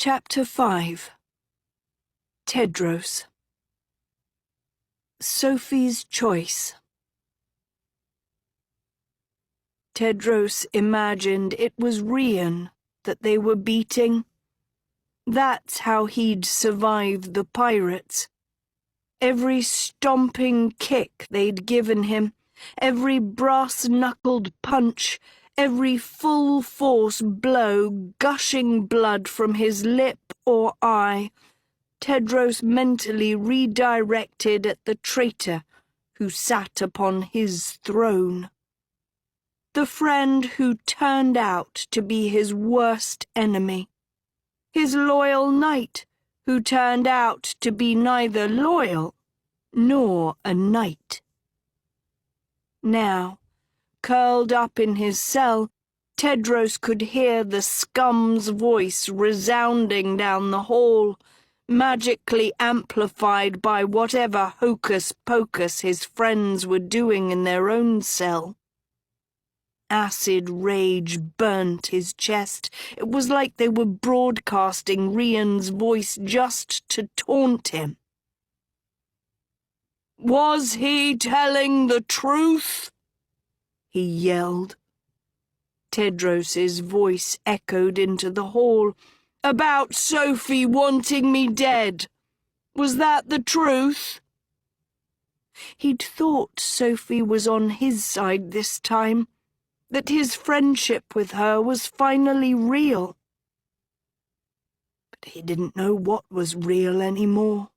Chapter 5. Tedros. Sophie's Choice. Tedros imagined it was Rian that they were beating. That's how he'd survived the pirates. Every stomping kick they'd given him, every brass-knuckled punch, every full-force blow gushing blood from his lip or eye, Tedros mentally redirected at the traitor who sat upon his throne. The friend who turned out to be his worst enemy. His loyal knight who turned out to be neither loyal nor a knight. Now, curled up in his cell, Tedros could hear the scum's voice resounding down the hall, magically amplified by whatever hocus-pocus his friends were doing in their own cell. Acid rage burnt his chest. It was like they were broadcasting Rian's voice just to taunt him. "Was he telling the truth?" he yelled. Tedros's voice echoed into the hall. "About Sophie wanting me dead. Was that the truth?" He'd thought Sophie was on his side this time, that his friendship with her was finally real. But he didn't know what was real anymore.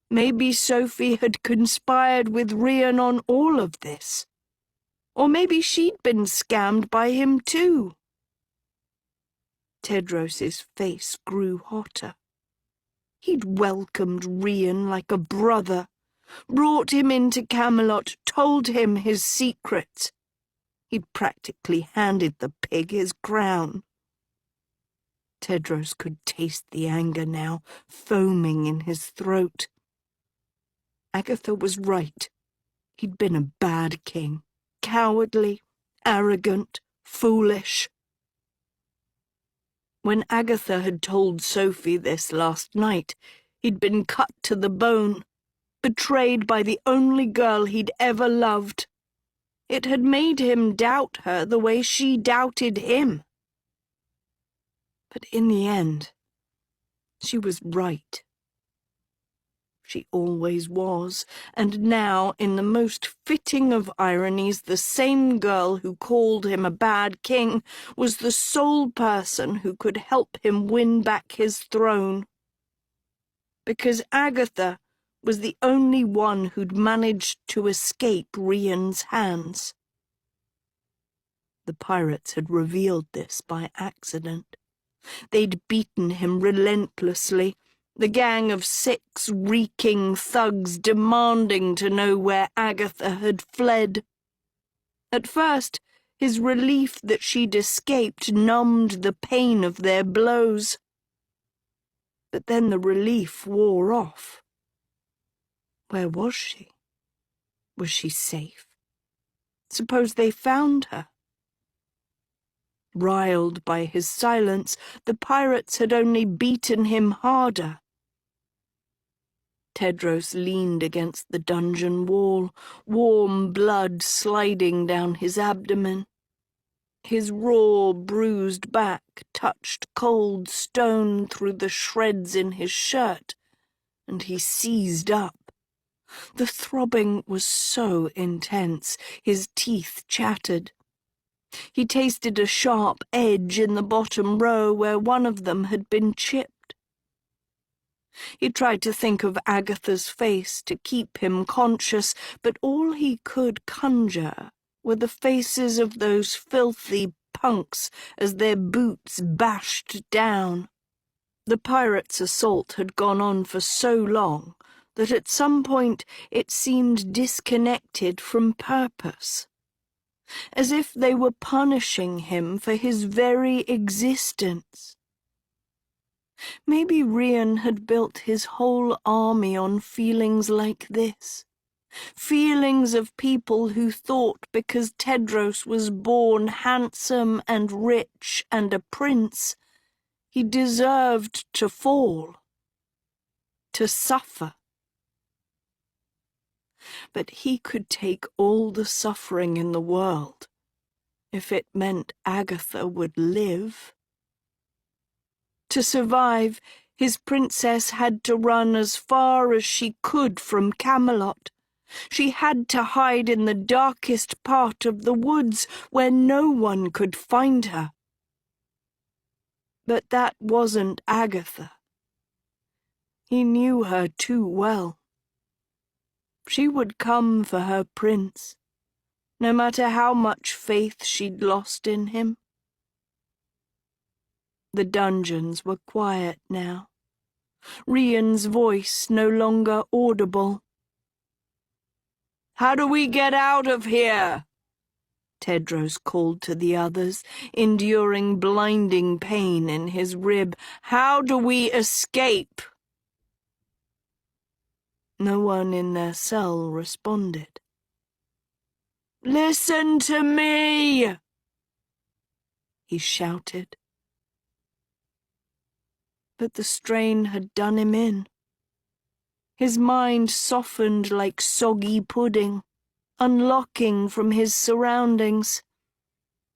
Maybe Sophie had conspired with Rian on all of this. Or maybe she'd been scammed by him too. Tedros's face grew hotter. He'd welcomed Rian like a brother, brought him into Camelot, told him his secrets. He'd practically handed the pig his crown. Tedros could taste the anger now, foaming in his throat. Agatha was right. He'd been a bad king. Cowardly, arrogant, foolish. When Agatha had told Sophie this last night, he'd been cut to the bone, betrayed by the only girl he'd ever loved. It had made him doubt her the way she doubted him. But in the end, she was right. She always was, and now, in the most fitting of ironies, the same girl who called him a bad king was the sole person who could help him win back his throne. Because Agatha was the only one who'd managed to escape Rian's hands. The pirates had revealed this by accident. They'd beaten him relentlessly, the gang of 6 reeking thugs demanding to know where Agatha had fled. At first, his relief that she'd escaped numbed the pain of their blows. But then the relief wore off. Where was she? Was she safe? Suppose they found her? Riled by his silence, the pirates had only beaten him harder. Tedros leaned against the dungeon wall, warm blood sliding down his abdomen. His raw, bruised back touched cold stone through the shreds in his shirt, and he seized up. The throbbing was so intense, his teeth chattered. He tasted a sharp edge in the bottom row where one of them had been chipped. He tried to think of Agatha's face to keep him conscious, but all he could conjure were the faces of those filthy punks as their boots bashed down. The pirates' assault had gone on for so long that at some point it seemed disconnected from purpose, as if they were punishing him for his very existence. Maybe Rian had built his whole army on feelings like this. Feelings of people who thought because Tedros was born handsome and rich and a prince, He deserved to fall, to suffer. But he could take all the suffering in the world if it meant Agatha would live. To survive, his princess had to run as far as she could from Camelot. She had to hide in the darkest part of the woods where no one could find her. But that wasn't Agatha. He knew her too well. She would come for her prince, no matter how much faith she'd lost in him. The dungeons were quiet now, Rian's voice no longer audible. "How do we get out of here?" Tedros called to the others, enduring blinding pain in his rib. "How do we escape?" No one in their cell responded. "Listen to me!" he shouted. But the strain had done him in. His mind softened like soggy pudding, unlocking from his surroundings.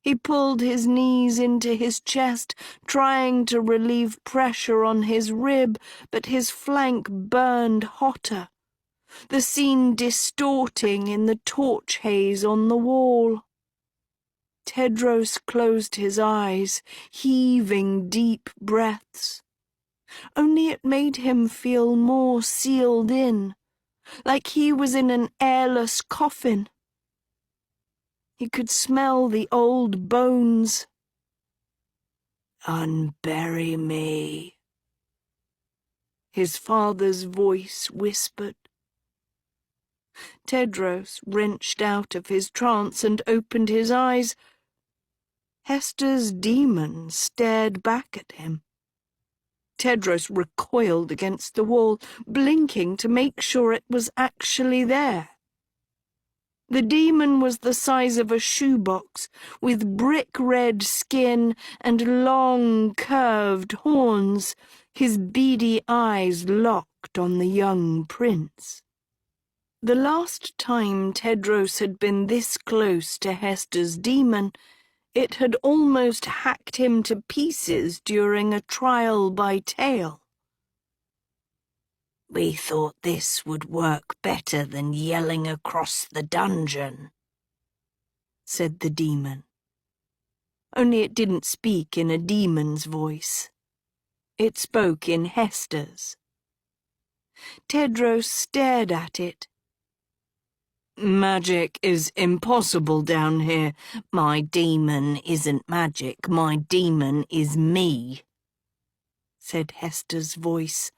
He pulled his knees into his chest, trying to relieve pressure on his rib, but his flank burned hotter, the scene distorting in the torch haze on the wall. Tedros closed his eyes, heaving deep breaths. Only it made him feel more sealed in, like he was in an airless coffin. He could smell the old bones. "Unbury me," his father's voice whispered. Tedros wrenched out of his trance and opened his eyes. Hester's demon stared back at him. Tedros recoiled against the wall, blinking to make sure it was actually there. The demon was the size of a shoebox, with brick-red skin and long, curved horns, his beady eyes locked on the young prince. The last time Tedros had been this close to Hester's demon, it had almost hacked him to pieces during a trial by tale. "We thought this would work better than yelling across the dungeon," said the demon. Only it didn't speak in a demon's voice. It spoke in Hester's. Tedros stared at it. "Magic is impossible down here. My demon isn't magic. My demon is me," said Hester's voice.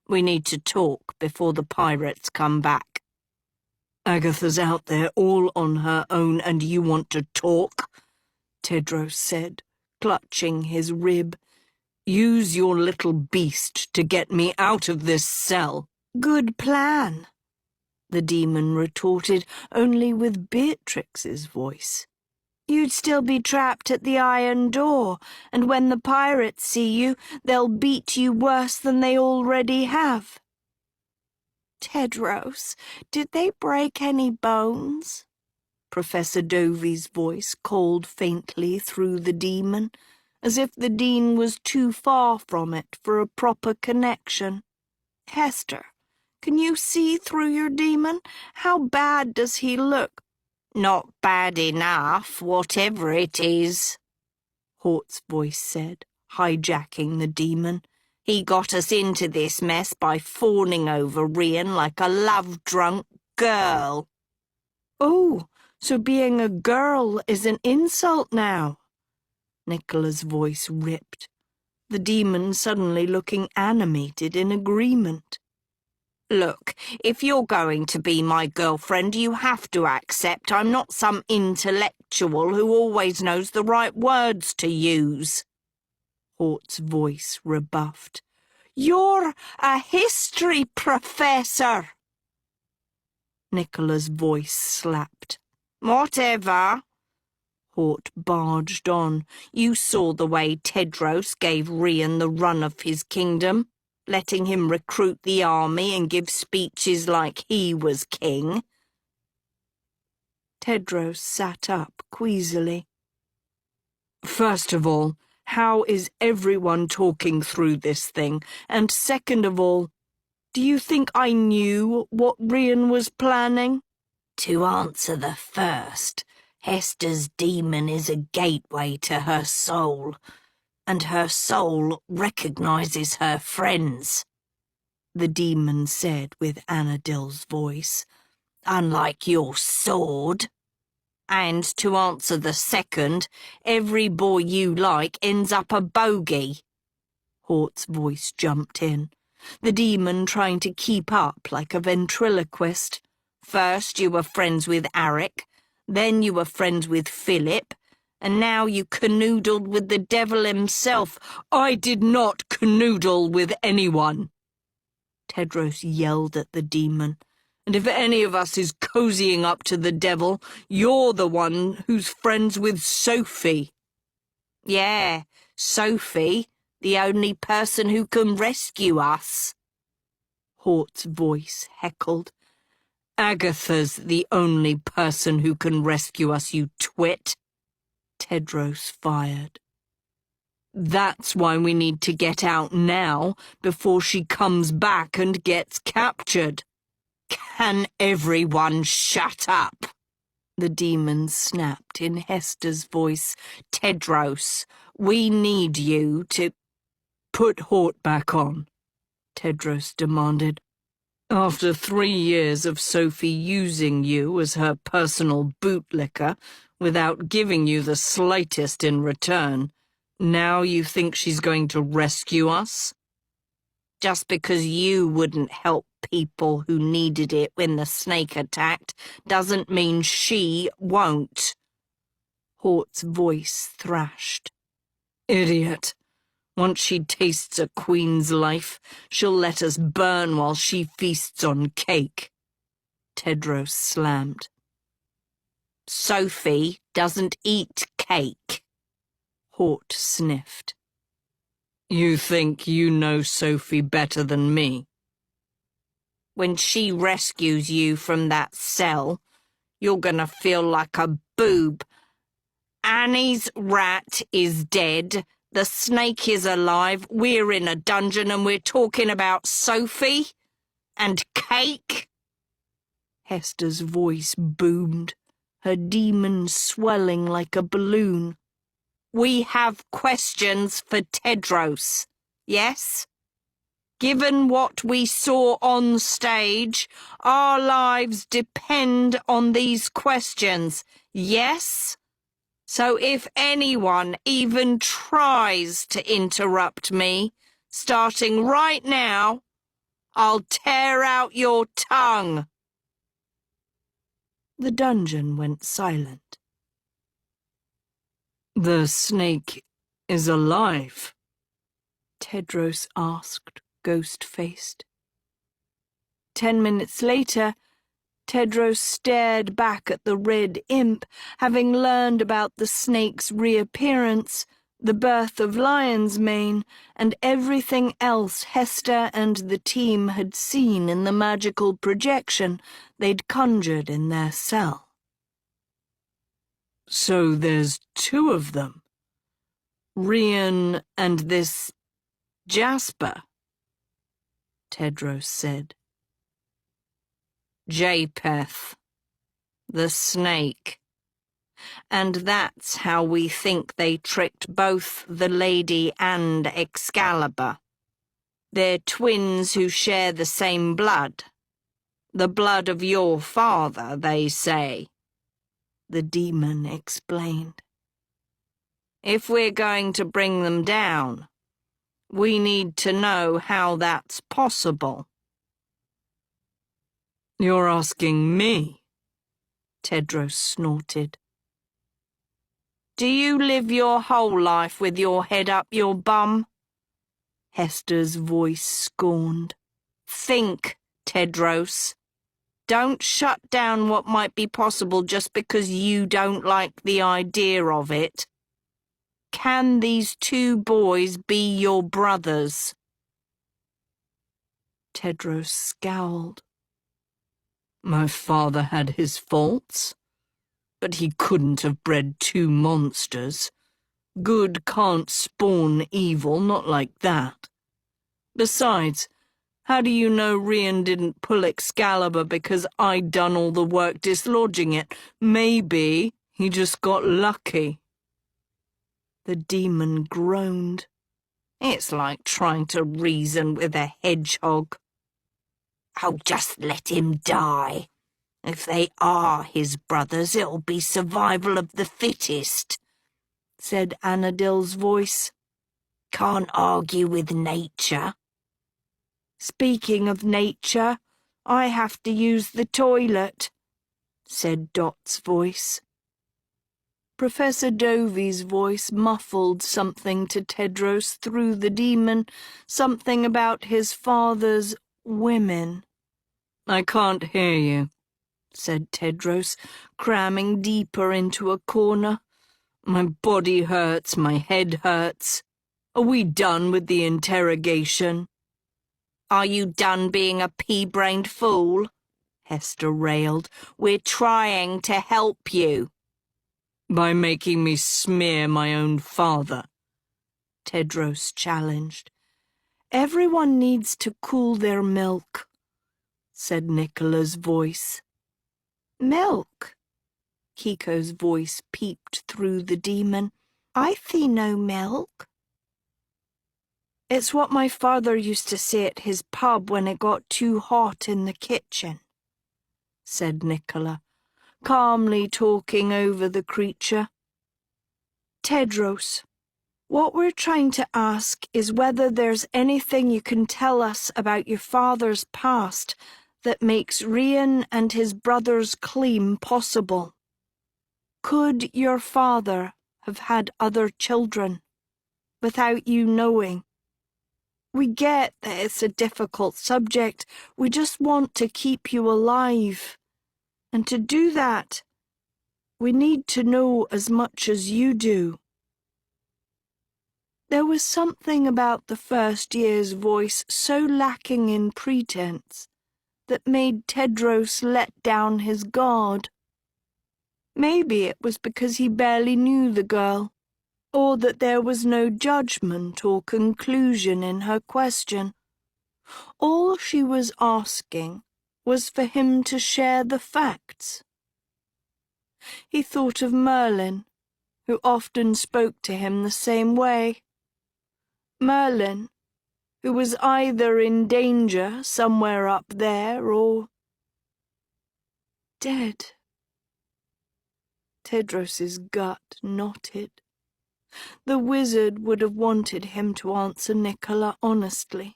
"We need to talk before the pirates come back." "Agatha's out there all on her own and you want to talk?" Tedros said, clutching his rib. "Use your little beast to get me out of this cell." "Good plan," the demon retorted, only with Beatrix's voice. "You'd still be trapped at the iron door, and when the pirates see you, they'll beat you worse than they already have." "Tedros, did they break any bones?" Professor Dovey's voice called faintly through the demon, as if the dean was too far from it for a proper connection. "Hester, can you see through your demon? How bad does he look?" "Not bad enough, whatever it is," Hort's voice said, hijacking the demon. "He got us into this mess by fawning over Rian like a love-drunk girl." "Oh, so being a girl is an insult now?" Nicola's voice ripped, the demon suddenly looking animated in agreement. "Look, if you're going to be my girlfriend, you have to accept I'm not some intellectual who always knows the right words to use," Hort's voice rebuffed. "You're a history professor!" Nicola's voice slapped. "Whatever." Hort barged on. You saw the way Tedros gave Rian the run of his kingdom, letting him recruit the army and give speeches like he was king. Tedros sat up queasily. First of all, how is everyone talking through this thing? And second of all, do you think I knew what Rian was planning? To answer the first, Hester's demon is a gateway to her soul, and her soul recognizes her friends, the demon said with Anadil's voice, unlike your sword. And to answer the second, every boy you like ends up a bogey. Hort's voice jumped in, the demon trying to keep up like a ventriloquist. First you were friends with Arik, then you were friends with Philip, and now you canoodled with the devil himself. I did not canoodle with anyone, Tedros yelled at the demon. And if any of us is cozying up to the devil, you're the one who's friends with Sophie. Yeah, Sophie, the only person who can rescue us. Hort's voice heckled. Agatha's the only person who can rescue us, you twit. Tedros fired. That's why we need to get out now, before she comes back and gets captured. Can everyone shut up? The demon snapped in Hester's voice. Tedros, we need you to... Put Hort back on, Tedros demanded. After 3 years of Sophie using you as her personal bootlicker without giving you the slightest in return, now you think she's going to rescue us? Just because you wouldn't help people who needed it when the snake attacked doesn't mean she won't. Hort's voice thrashed. Idiot. Once she tastes a queen's life, she'll let us burn while she feasts on cake. Tedros slammed. Sophie doesn't eat cake. Hort sniffed. You think you know Sophie better than me? When she rescues you from that cell, you're gonna feel like a boob. Annie's rat is dead, the snake is alive, we're in a dungeon and we're talking about Sophie? And cake? Hester's voice boomed, her demon swelling like a balloon. We have questions for Tedros, yes? Given what we saw on stage, our lives depend on these questions, yes? So if anyone even tries to interrupt me, starting right now, I'll tear out your tongue. The dungeon went silent. The snake is alive? Tedros asked, ghost-faced. 10 minutes later, Tedros stared back at the red imp, having learned about the snake's reappearance, the birth of Lion's Mane, and everything else Hester and the team had seen in the magical projection they'd conjured in their cell. So there's 2 of them. Rian and this Jasper, Tedros said. Japheth, the snake. And that's how we think they tricked both the lady and Excalibur. They're twins who share the same blood. The blood of your father, they say. The demon explained. If we're going to bring them down, we need to know how that's possible. You're asking me? Tedros snorted. Do you live your whole life with your head up your bum? Hester's voice scorned. Think, Tedros. Don't shut down what might be possible just because you don't like the idea of it. Can these two boys be your brothers? Tedros scowled. My father had his faults, but he couldn't have bred two monsters. Good can't spawn evil, not like that. Besides, how do you know Rian didn't pull Excalibur because I'd done all the work dislodging it? Maybe he just got lucky. The demon groaned. It's like trying to reason with a hedgehog. Oh, just let him die. If they are his brothers, it'll be survival of the fittest, said Anadil's voice. Can't argue with nature. Speaking of nature, I have to use the toilet, said Dot's voice. Professor Dovey's voice muffled something to Tedros through the demon, something about his father's women. I can't hear you, said Tedros, cramming deeper into a corner. My body hurts, my head hurts. Are we done with the interrogation? Are you done being a pea-brained fool? Hester railed. We're trying to help you. By making me smear my own father, Tedros challenged. Everyone needs to cool their milk, said Nicola's voice. Milk? Kiko's voice peeped through the demon. I see no milk. It's what my father used to say at his pub when it got too hot in the kitchen, said Nicola, calmly talking over the creature. Tedros, what we're trying to ask is whether there's anything you can tell us about your father's past that makes Rian and his brother's claim possible. Could your father have had other children without you knowing? We get that it's a difficult subject. We just want to keep you alive. And to do that, we need to know as much as you do. There was something about the first year's voice so lacking in pretense that made Tedros let down his guard. Maybe it was because he barely knew the girl, or that there was no judgment or conclusion in her question. All she was asking was for him to share the facts. He thought of Merlin, who often spoke to him the same way. Merlin, who was either in danger somewhere up there or dead. Tedros's gut knotted. The wizard would have wanted him to answer Nicola honestly.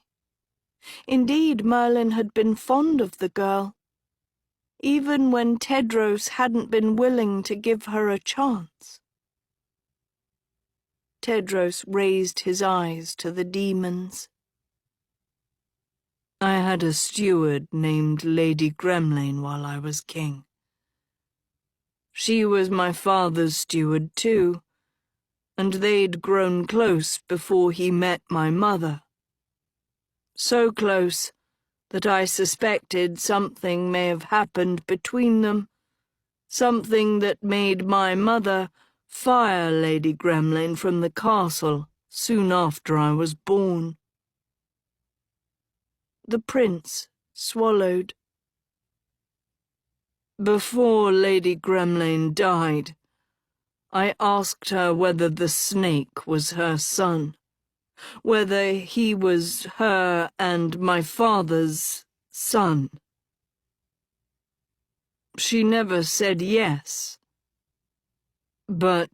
Indeed, Merlin had been fond of the girl, even when Tedros hadn't been willing to give her a chance. Tedros raised his eyes to the demons. I had a steward named Lady Gremlin while I was king. She was my father's steward too, and they'd grown close before he met my mother. So close that I suspected something may have happened between them, something that made my mother fire Lady Gremlin from the castle soon after I was born. The prince swallowed. Before Lady Gremlin died, I asked her whether the snake was her son, whether he was her and my father's son. She never said yes, but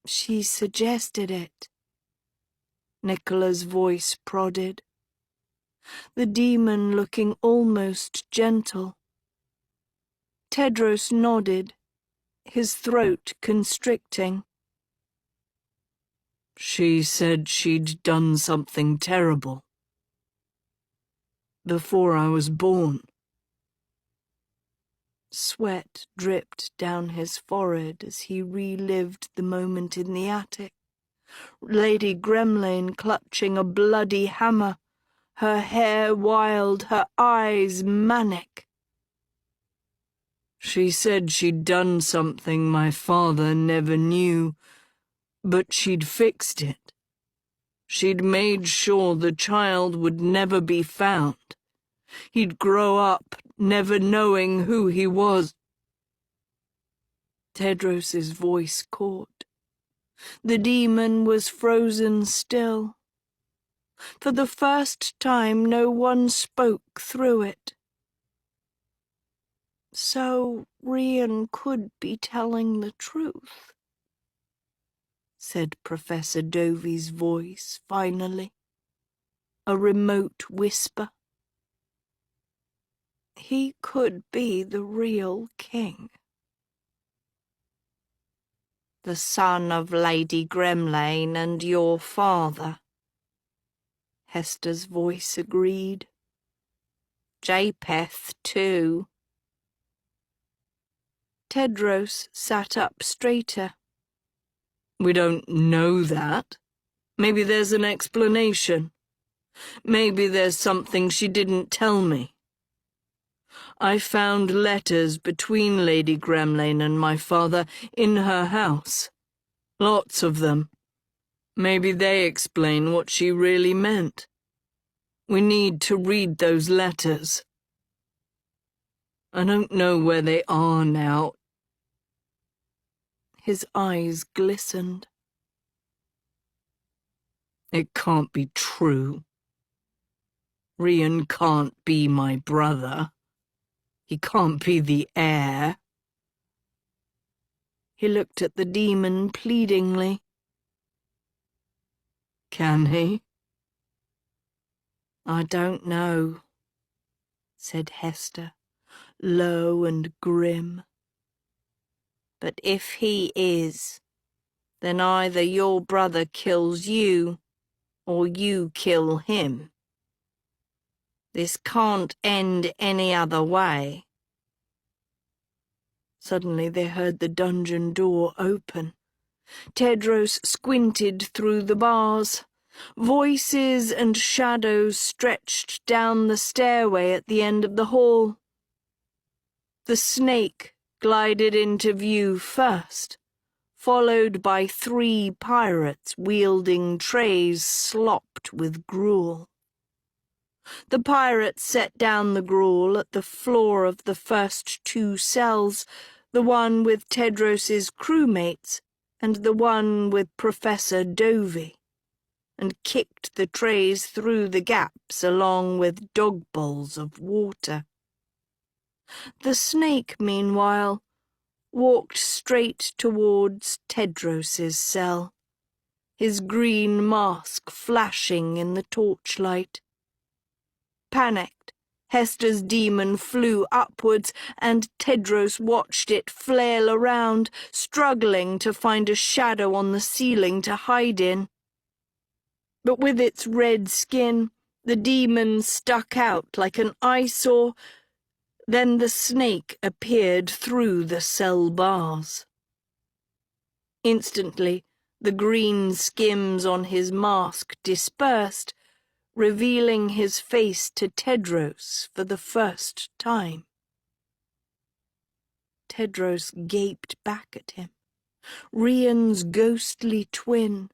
she suggested it. Nicola's voice prodded, the demon looking almost gentle. Tedros nodded, his throat constricting. She said she'd done something terrible. Before I was born. Sweat dripped down his forehead as he relived the moment in the attic. Lady Gremlane clutching a bloody hammer, her hair wild, her eyes manic. She said she'd done something my father never knew, but she'd fixed it. She'd made sure the child would never be found. He'd grow up never knowing who he was. Tedros's voice caught. The demon was frozen still. For the first time, no one spoke through it. So Rian could be telling the truth, said Professor Dovey's voice finally, a remote whisper. He could be the real king. The son of Lady Gremlane and your father, Hester's voice agreed. Japheth, too. Tedros sat up straighter. We don't know that. Maybe there's an explanation. Maybe there's something she didn't tell me. I found letters between Lady Gremlane and my father in her house. Lots of them. Maybe they explain what she really meant. We need to read those letters. I don't know where they are now. His eyes glistened. It can't be true. Rian can't be my brother. He can't be the heir. He looked at the demon pleadingly. Can he? I don't know, said Hester, low and grim. But if he is, then either your brother kills you, or you kill him. This can't end any other way. Suddenly they heard the dungeon door open. Tedros squinted through the bars. Voices and shadows stretched down the stairway at the end of the hall. The snake glided into view first, followed by 3 pirates wielding trays slopped with gruel. The pirates set down the gruel at the floor of the first 2 cells, the one with Tedros's crewmates and the one with Professor Dovey, and kicked the trays through the gaps along with dog bowls of water. The snake, meanwhile, walked straight towards Tedros's cell, his green mask flashing in the torchlight. Panicked, Hester's demon flew upwards, and Tedros watched it flail around, struggling to find a shadow on the ceiling to hide in. But with its red skin, the demon stuck out like an eyesore. Then the snake appeared through the cell bars. Instantly, the green skims on his mask dispersed, revealing his face to Tedros for the first time. Tedros gaped back at him, Rian's ghostly twin,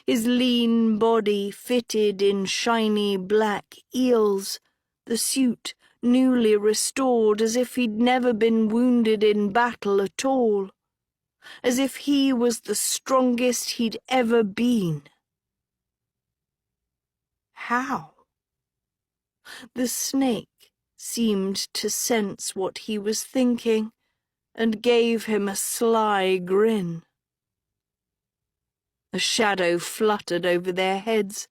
his lean body fitted in shiny black eels, the suit newly restored as if he'd never been wounded in battle at all, as if he was the strongest he'd ever been. How? The snake seemed to sense what he was thinking and gave him a sly grin. A shadow fluttered over their heads.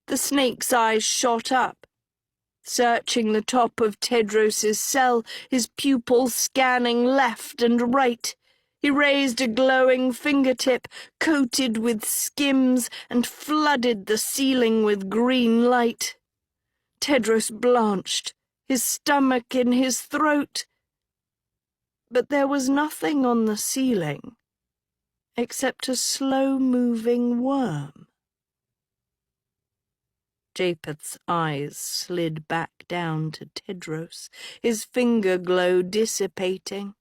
The snake's eyes shot up, searching the top of Tedros's cell, his pupils scanning left and right. He raised a glowing fingertip, coated with skims, and flooded the ceiling with green light. Tedros blanched, his stomach in his throat. but there was nothing on the ceiling except a slow-moving worm. Japheth's eyes slid back down to Tedros, his finger glow dissipating.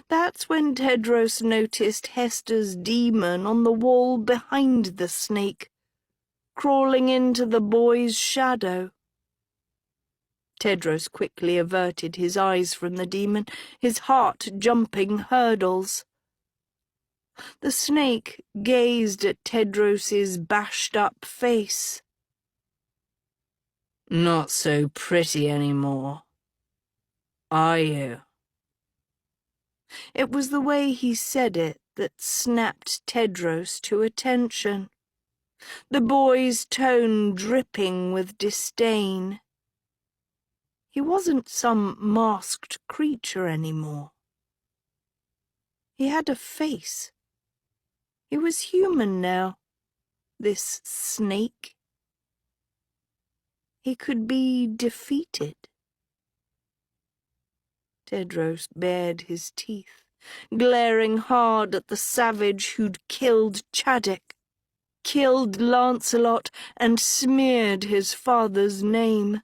That's when Tedros noticed Hester's demon on the wall behind the snake, crawling into the boy's shadow. Tedros quickly averted his eyes from the demon, his heart jumping hurdles. The snake gazed at Tedros's bashed-up face. "Not so pretty anymore, are you?" It was the way he said it that snapped Tedros to attention, the boy's tone dripping with disdain. He wasn't some masked creature anymore. He had a face. He was human now, this snake. He could be defeated. Tedros bared his teeth, glaring hard at the savage who'd killed Chaddock, killed Lancelot, and smeared his father's name.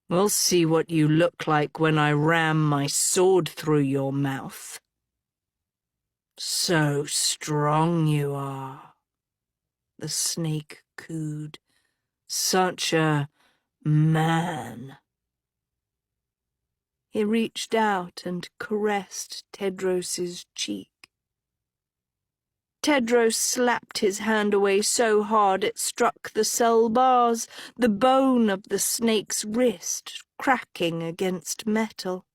"We'll see what you look like when I ram my sword through your mouth. So strong you are," the snake cooed. "Such a man." He reached out and caressed Tedros's cheek. Tedros slapped his hand away so hard it struck the cell bars, the bone of the snake's wrist cracking against metal.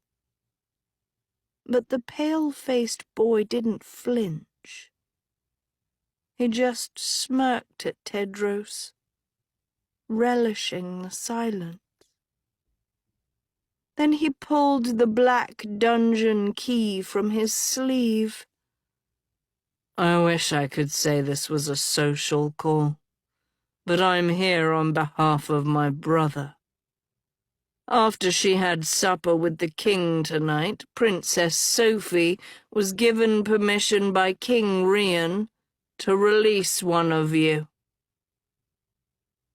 But the pale-faced boy didn't flinch. He just smirked at Tedros, relishing the silence. Then he pulled the black dungeon key from his sleeve. "I wish I could say this was a social call, but I'm here on behalf of my brother. After she had supper with the king tonight, Princess Sophie was given permission by King Rian to release one of you."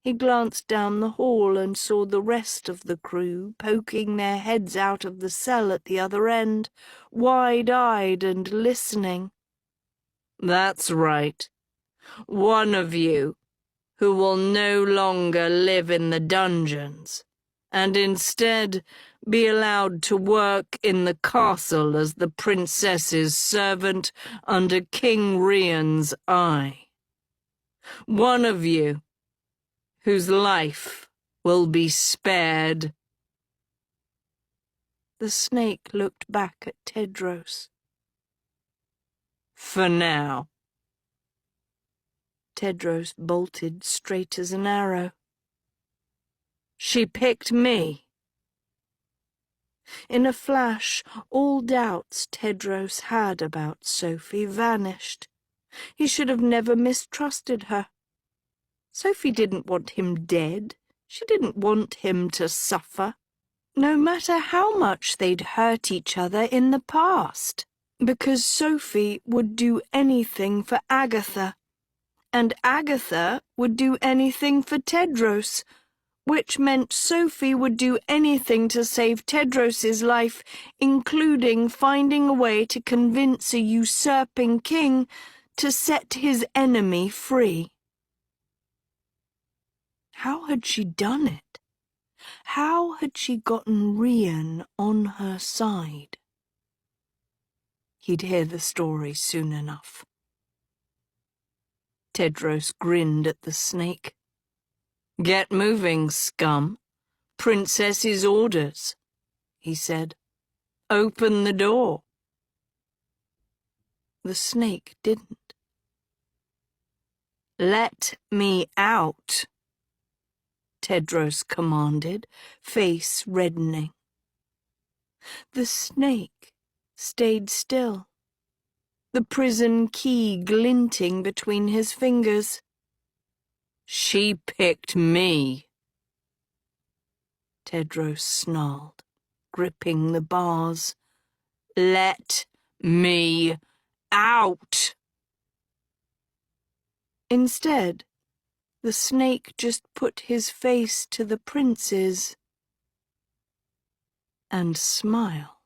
He glanced down the hall and saw the rest of the crew poking their heads out of the cell at the other end, wide-eyed and listening. "That's right. One of you, who will no longer live in the dungeons, and instead be allowed to work in the castle as the princess's servant under King Rian's eye. One of you, whose life will be spared." The snake looked back at Tedros. "For now." Tedros bolted straight as an arrow. "She picked me." In a flash, all doubts Tedros had about Sophie vanished. He should have never mistrusted her. Sophie didn't want him dead. She didn't want him to suffer, no matter how much they'd hurt each other in the past, because Sophie would do anything for Agatha, and Agatha would do anything for Tedros, which meant Sophie would do anything to save Tedros's life, including finding a way to convince a usurping king to set his enemy free. How had she done it? How had she gotten Rian on her side? He'd hear the story soon enough. Tedros grinned at the snake. "Get moving, scum. Princess's orders," he said. "Open the door." The snake didn't. "Let me out," Tedros commanded, face reddening. The snake stayed still, the prison key glinting between his fingers. "She picked me," Tedros snarled. gripping the bars. "Let me out!" Instead, the snake just put his face to the prince's and smiled.